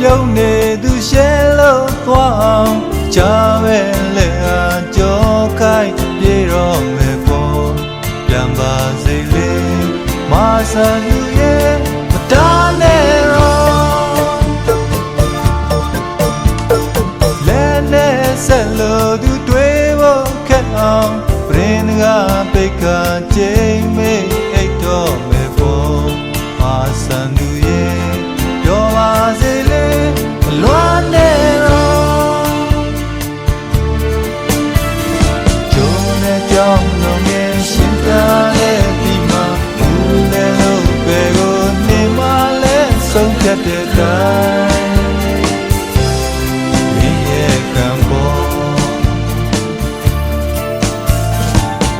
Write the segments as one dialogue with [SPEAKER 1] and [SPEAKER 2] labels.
[SPEAKER 1] ပြုံးနေသူရှဲလို့သွားအောင်ချာပဲလေအားကြောခိုက်ပြေတော့မယ်ပေါ့ပြန်ပါစေလေမဆန်သူရဲ့မတားနဲ့တော့လဲနဲ့ဆက်လို့သူတွေးဖို့ခက်အောင်ပြင်းကပိတ်ကချိန်မေးအိတ်တော့မယ်ပေါ့မဆန်သူရဲ့ပြောပါစေလေမလွမ်းနဲ့တော့ကျုံနဲ့ကြောင်းလုံးရဲ့ရှင်သာရဲ့ဒီမှာဘူးလဲလို့ပဲကိုနေမလဲဆုံးဖြတ်တဲ့တိုင်းမင်းရဲ့ကံပေါ်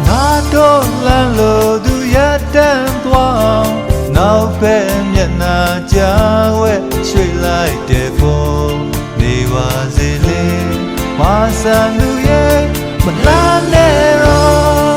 [SPEAKER 1] ငါတို့လမ်းလို့သူရတန်းသွားနောက်ပဲမျက်နှာကြားဝဲရွှေ့လိုက်တဲ့ပုံနေပါစေလေမဆန်သူရဲ့မလာနဲ့တော့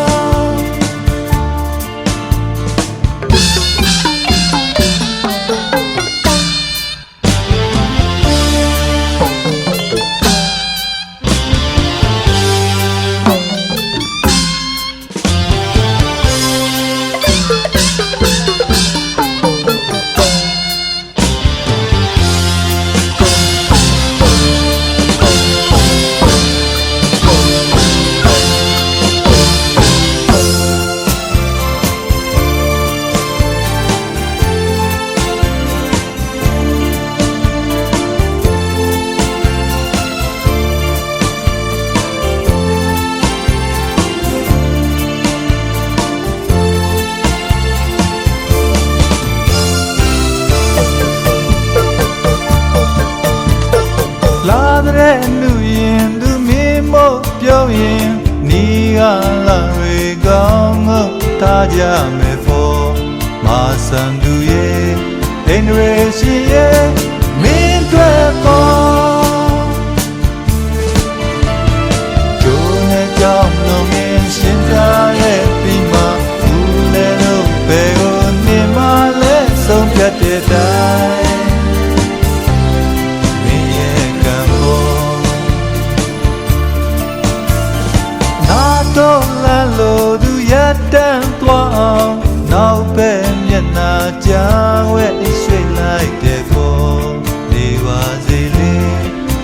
[SPEAKER 1] လာတဲ့လူရင်သူမင်းမို့ပြောရင်နီးကလာတွေကောင်းငုံထားကြမယ်ဖို့မဆန်သူရဲ့အင်ဒရေရှိရဲ့မင်းတွေပေါ်ကျိုးနဲ့ကြောင်းလုံးရင်ရှင်သာရဲ့ပြီးမှဘူးလဲလို့ပဲကိုနေမလဲဆုံးဖြတ်တဲ့တိုင်းတော့လမ်းလို့သူရတန်းသွားအောင်နောက်ပဲမျက်နှာကြားဝဲရွှေ့လိုက်တဲ့ပုံနေပါစေလေ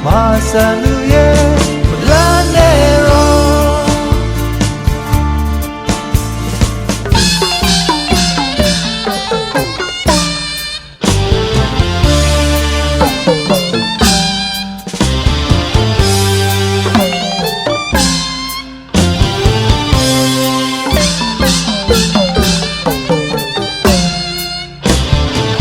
[SPEAKER 1] မဆန်သူ